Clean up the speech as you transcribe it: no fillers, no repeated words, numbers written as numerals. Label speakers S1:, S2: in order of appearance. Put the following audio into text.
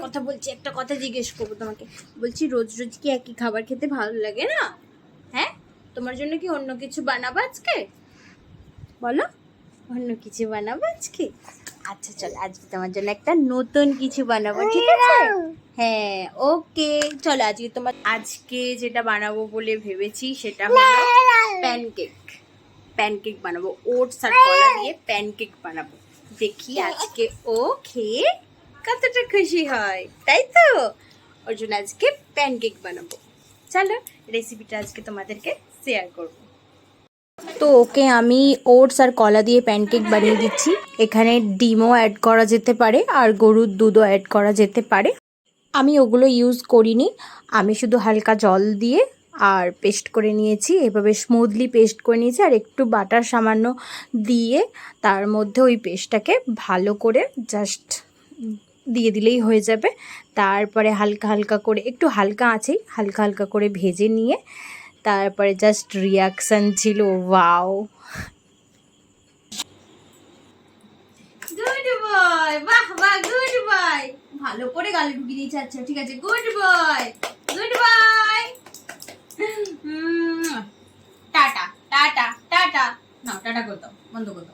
S1: কথা বলছি, একটা কথা জিজ্ঞেস করবো তোমাকে। বলছি রোজ রোজ কি একই খাবার খেতে ভালো লাগে না? হ্যাঁ, তোমার জন্য কি অন্য কিছু বানাবো আজকে? বলো, অন্য কিছু বানাবো আজকে? আচ্ছা চল, আজকে তোমার জন্য একটা নতুন কিছু বানাবো, ঠিক আছে? হ্যাঁ ওকে, চলো আজকে যেটা বানাবো বলে ভেবেছি সেটা হলো প্যানকেক। প্যানকেক বানাবো, ওটস আর কলা দিয়ে প্যানকেক বানাবো। দেখি আজকে ও খেয়ে কতটা খুশি হয়, তাই তো? ওর জন্য আজকে প্যানকেক বানাবো। চলো রেসিপিটা আজকে তোমাদেরকে শেয়ার করবো। তো ওকে আমি ওটস আর কলা দিয়ে প্যানকেক বানিয়ে দিচ্ছি। এখানে ডিমও অ্যাড করা যেতে পারে আর গরুর দুধও অ্যাড করা যেতে পারে। আমি ওগুলো ইউজ করিনি, আমি শুধু হালকা জল দিয়ে আর পেস্ট করে নিয়েছি, এভাবে স্মুথলি পেস্ট করে নিয়েছি। আর একটু বাটার সামান্য দিয়ে তার মধ্যে ওই পেস্টটাকে ভালো করে জাস্ট দিয়ে দিলেই হয়ে যাবে। তারপরে হালকা হালকা করে, একটু হালকা আছেই, হালকা হালকা করে ভেজে নিয়ে তারপরে জাস্ট রিয়াকশান ছিল ওয়াও। গুড বয়, বাহ বাহ, গুড বয়, ভালো করে গালে ঢুকিয়ে দিয়েছে। আচ্ছা ঠিক আছে, good boy, good boy. Tata tata tata, না টাটা করতাম, বন্ধ করতাম।